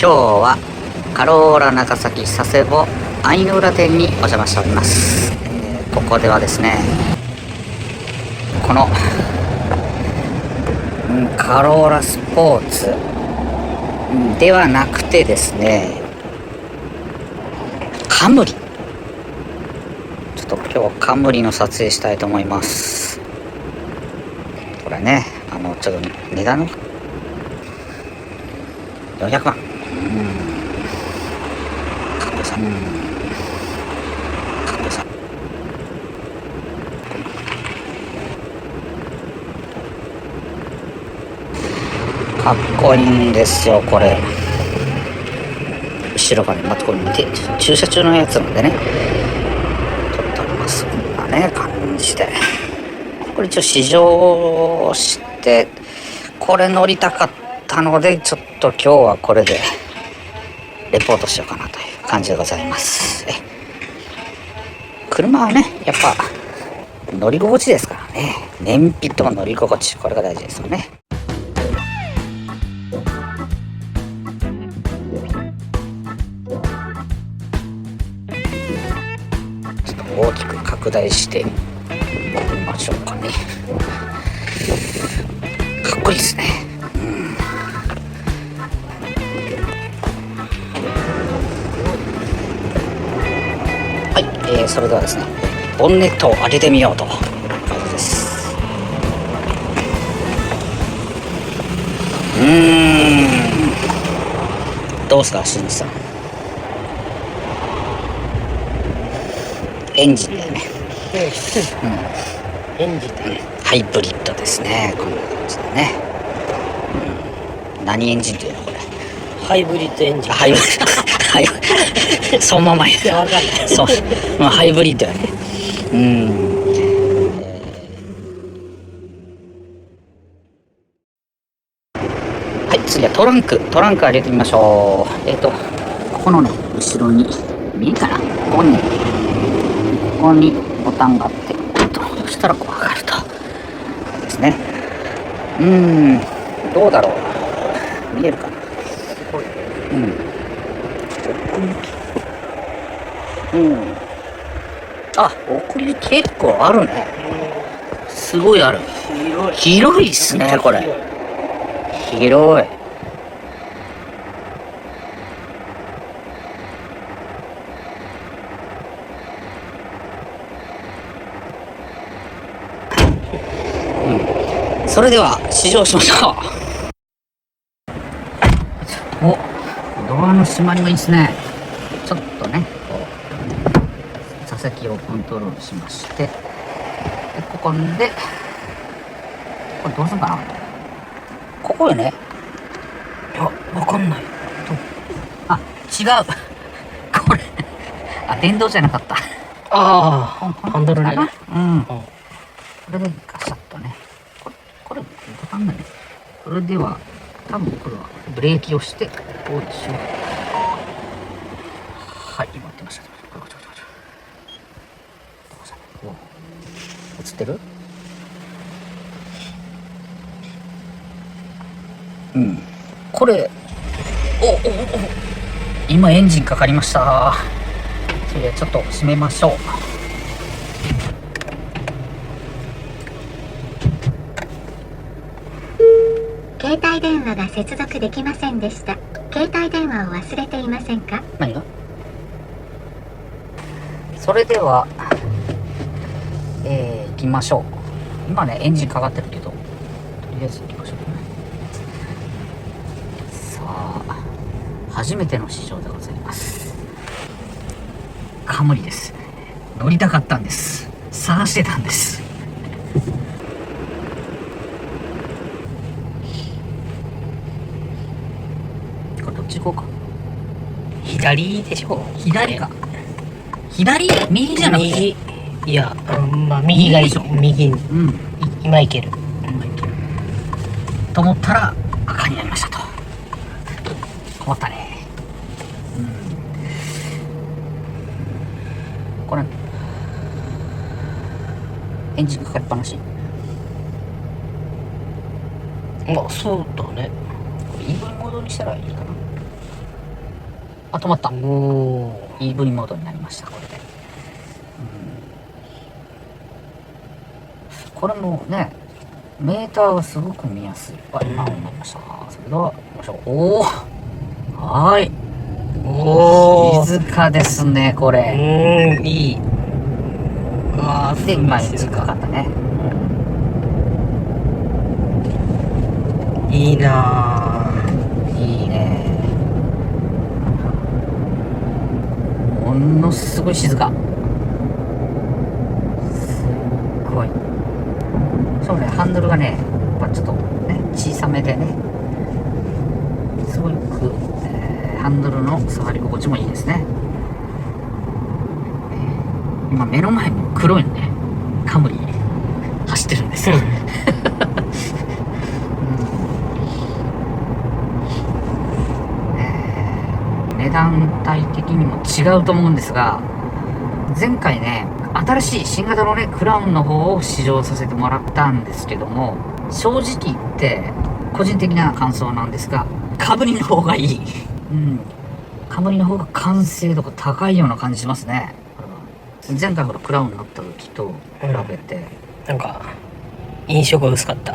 日はカローラ長崎佐世保相浦店にお邪魔しております。ここではですね、この、カローラスポーツ、ではなくてですね、カムリ、ちょっと今日はカムリの撮影したいと思います。これね、ちょっと値段の400万。かっこさん。かっこさん。かっこいいんですよ、これ。後ろからまたこれ見て、駐車中のやつなんでね、撮っております。こんなね、感じで。これ一応試乗して、これ乗りたかったので、ちょっと今日はこれでレポートしようかなという感じでございます。車はね、やっぱ乗り心地ですからね。燃費と乗り心地、これが大事ですよね。ちょっと大きく拡大してみましょうかね。かっこいいですね。はい、それではですね、ボンネットを開けてみようという感じです。どうですか、しんじさん。エンジンだよね。エンジンで、ハイブリッドですね。こんな感じでね。何エンジンっていうのこれ。ハイブリッドエンジン。ハイブリッド。そのままや。わかんない。そう、ハイブリッドやね。はい、次はトランク入れてみましょう。ここのね、後ろに、見えかな、ここに、ボタンがあって、そしたらこう上がると。ですね。どうだろう。見えるかな。あ、奥行き結構あるね。すごいある。広いっすね、これ。広い。それでは試乗しましょう。お、ドアの閉まりがいいですね。ちょっとね、こう座席をコントロールしまして、でここでこれどうするかな。ここよね。いや、わかんない。あ、違う。これ電動じゃなかった。ああ、ハンドルね。これでガシャッとね。これボタンだね。それでは多分これはブレーキをしてこうでしょう。はい、今やってました。映ってる？これ今エンジンかかりました。それでちょっと閉めましょう。携帯電話が接続できませんでした。携帯電話を忘れていませんか？何が？それでは行きましょう。今ねエンジンかかってるけど、とりあえず行きましょうね。さあ、初めての試乗でございます。カムリです。乗りたかったんです。探してたんです。これどっち行こうか。左でしょ。左か。左？右じゃなくて。右。いや、まあ右がいい。右。今いける。と思ったら赤になりましたと。困ったね。これエンジンかかりっぱなし。まあそうだね。これ EV モードにしたらいいかな。あ、止まった。おー。EV モードになりました、これで。これもね、メーターがすごく見やすい。あ、今思いました。それでは、行きましょう。おお、はい。おー。静かですね、これ。いい。うわー、で、今、エンジンかかったね。いいなぁ。いいね。ものすごい静か。すっごい。そうね、ハンドルがね、やっぱちょっとね、小さめでね、すごく、ハンドルの触り心地もいいですね。今目の前に黒いね、カムリ走ってるんですよ。値段帯的にも違うと思うんですが、前回ね、新しい新型のね、クラウンの方を試乗させてもらったんですけども、正直言って個人的な感想なんですが、カムリの方がいい。カムリの方が完成度が高いような感じしますね。前回ほらクラウン乗った時と比べて、なんか印象が薄かった。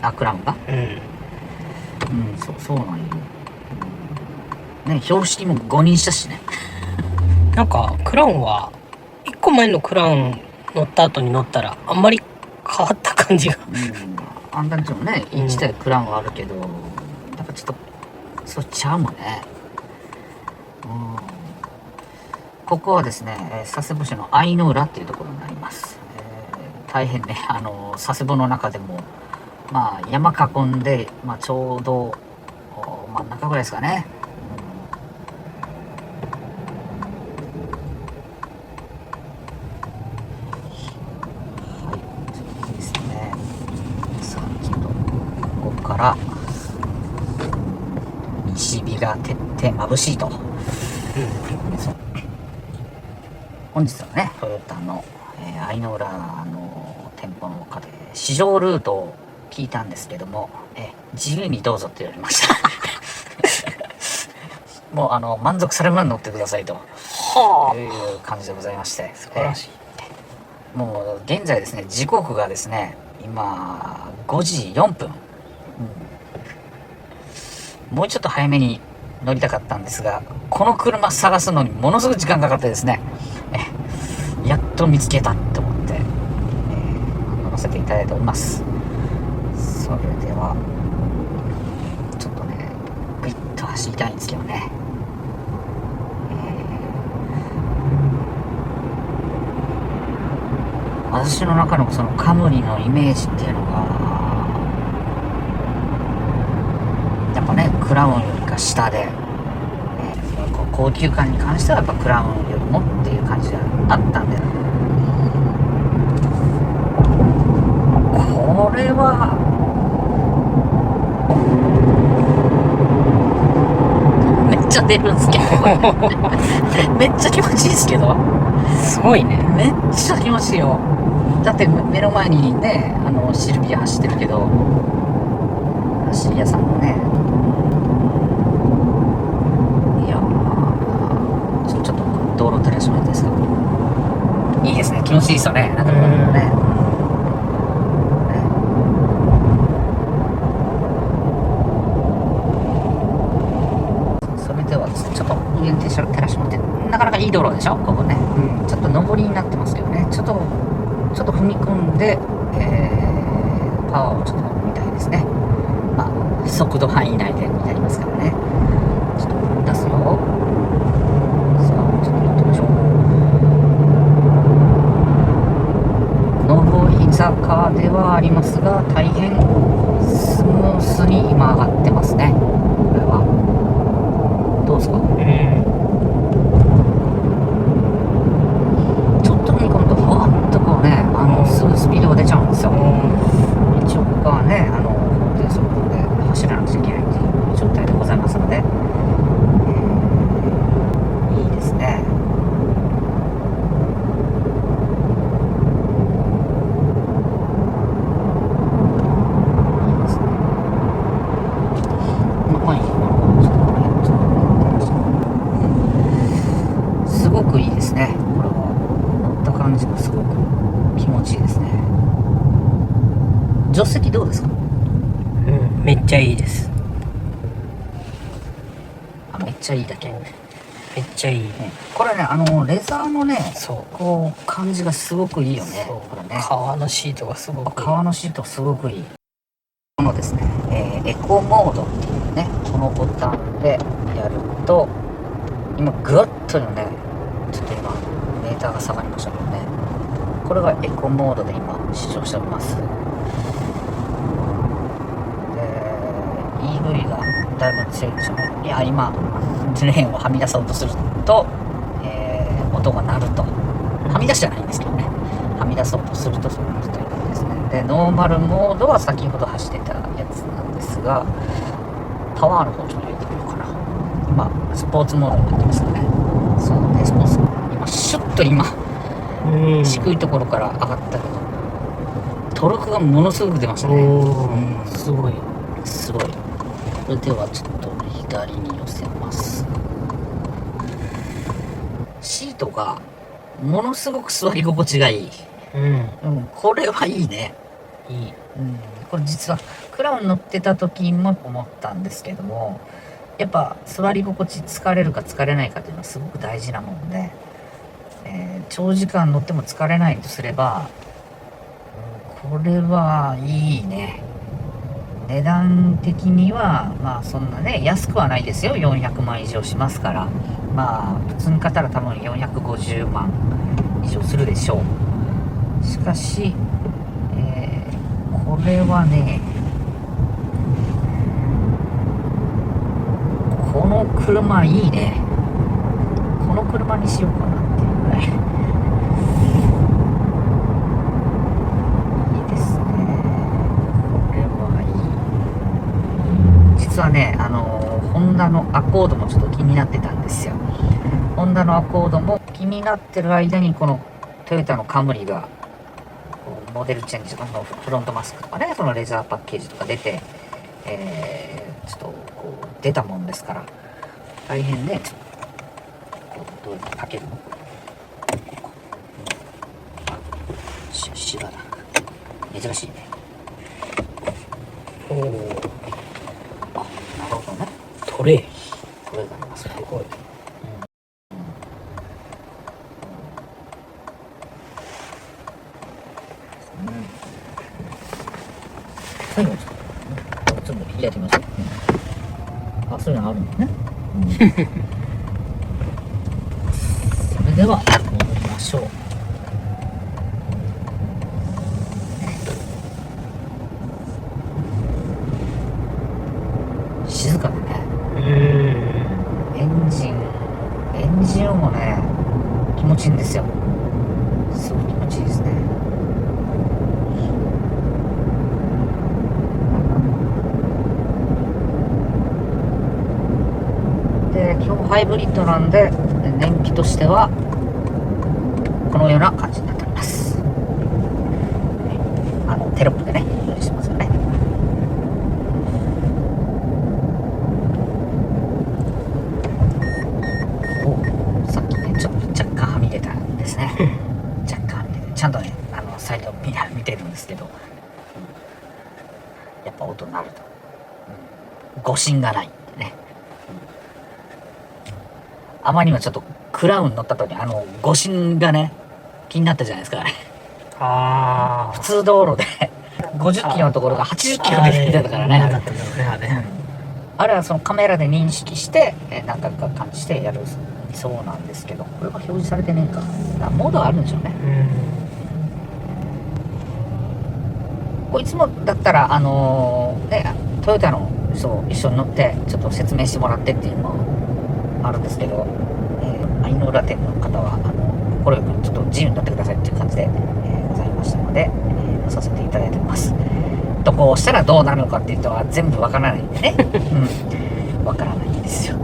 あ、クラウンがそうなんよ。ね、標識も5人したしね。なんかクラウンは1個前のクラウン乗った後に乗ったらあんまり変わった感じが。あんたんちもね、1台クラウンはあるけど、やっぱちょっとそうちゃうもんね。ここはですね、佐世保市の相の浦っていうところになります。大変ね、佐世保の中でも、まあ山囲んで、まあ、ちょうど真ん中ぐらいですかね。はいですね。さあちょっとここから西日が照って眩しいと。本日はね、トヨタの、相の浦の店舗の中で試乗ルートを聞いたんですけども、自由にどうぞって言われました。もう満足されるまで乗ってくださいという感じでございまして、素晴らしい。もう現在ですね、時刻がですね、今5時4分、もうちょっと早めに乗りたかったんですが、この車探すのにものすごく時間かかってですね、やっと見つけたと思って、乗らせていただいております。それではちょっとね、グイッと走りたいんですけどね、私の中のそのカムリのイメージっていうのがやっぱね、クラウンよりか下で、高級感に関してはやっぱクラウンよりもっていう感じがあったんで、これはめっちゃ出るんですけどめっちゃ気持ちいいですけど、すごいね。めっちゃ気持ちいいよ。だって目の前にね、シルビア走ってるけど、シリアさんもね、いやちょっと道路照らしめてですけど、いいですね、気持ちいいですよね、なんかこれもね。それではですね、ちょっと上に照らしめて、なかなかいい道路でしょ、ここね。ちょっと上りになってますけどね、ちょっと踏み込んで、パワーをちょっとみたいですね。まあ速度範囲内でやりますからね。ちょっと出すよ。さあちょっとやってみましょう。上り坂ではありますが、大変スムースに今上がってますね。これはどうですか？ちょっと踏み込むとふわっとこうね、すぐスピードが出ちゃうんですよ。一応ここはね、法定速度で走らなくちゃいけないっていう状態でございますので、いいですね。どうですか？めっちゃいいです。めっちゃいいだけ。めっちゃいい。これね、レザーのね、そう。こう、感じがすごくいいよね。そうこれね。革のシートがすごくいい。革のシートすごくいい。このですね、エコモードっていうね、このボタンでやると、今グワッとね、ちょっと今、メーターが下がりましたけどね。これがエコモードで今、試乗しております。EV がだいぶ強いでしょうね。いや、今レーンをはみ出そうとすると、音が鳴ると。はみ出しじゃないんですけどね、はみ出そうとするとそうなるということですね。でノーマルモードは先ほど走ってたやつなんですが、パワーの方ちょっと入れてみようかな。今スポーツモードになってますよね。そうね、スポーツ今シュッと今低いところから上がったけど、トルクがものすごく出ましたね。すごいすごい。それではちょっと左に寄せます。シートがものすごく座り心地がいい。これはいいね。いい。これ実はクラウン乗ってた時も思ったんですけども、やっぱ座り心地疲れるか疲れないかっていうのはすごく大事なもんで、長時間乗っても疲れないとすれば、これはいいね。値段的にはまあそんなね安くはないですよ。400万以上しますから、まあ普通に買ったら多分450万以上するでしょう。しかし、これはね、この車いいね。この車にしようかなっていうぐらいいいですね。これはいい。実はね、ホンダのアコードもちょっと気になってたんですよ。ホンダのアコードも気になってる間に、このトヨタのカムリがモデルチェンジとかのフロントマスクとかね、そのレザーパッケージとか出て、ちょっとこう出たもんですから、大変ね、こうどうやってかけるの？シガだ。珍しいね。あ、なるほどね。トレイがありますね。すごい。最後にちょっと開いてみます。あ、そういうのあるんだね。それでは戻りましょう。静かだね。エンジン音もね気持ちいいんですよ。すごく気持ちいいですね。で基本ハイブリッドなんで、燃費としてはこのような感じになっております。テロップでね用意してますよね。さっきねちょっと若干はみ出たんですね。若干はみ出て、ちゃんとねサイド見てるんですけど、やっぱ音鳴ると、誤信がないってね。あまりにもちょっとクラウン乗った時誤信がね気になったじゃないですか。普通道路で50キロのところが80キロで出てたからね。あれはそのカメラで認識して何回か感知してやるそうなんですけど、これは表示されてねえか。モードがあるんでしょうね。こいつもだったらね、トヨタの人一緒に乗ってちょっと説明してもらってっていうのもあるんですけど、愛の裏店の方は心よくちょっと自由に乗ってくださいっていう感じで、ございましたので、乗させていただいております。どこをしたらどうなるのかっていうのは全部わからないんでね。わからないんですよ。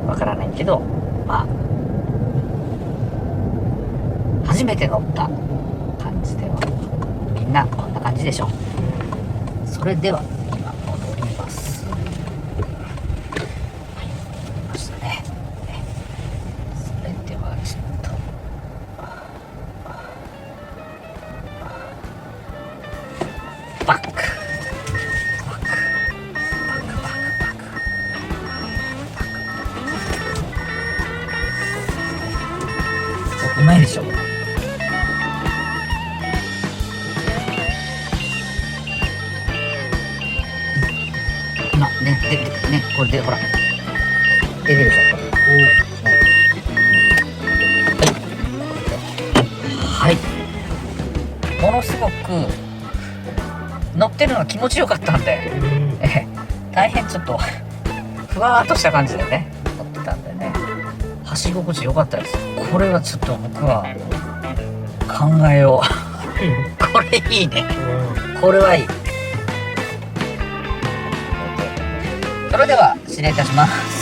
わからないけど、まあ初めて乗った感じではみんなこんな感じでしょう。それでは今戻ります。はい、戻りましたね。それではちょっとバック。今ね、出てくるね。これでほら。出てるでしょ。はい。ものすごく乗ってるのが気持ちよかったんで、大変ちょっとふわーっとした感じでね、乗ってたんでね、走り心地良かったです。これはちょっと僕は考えよう。これいいね。これはいい。それでは失礼いたします。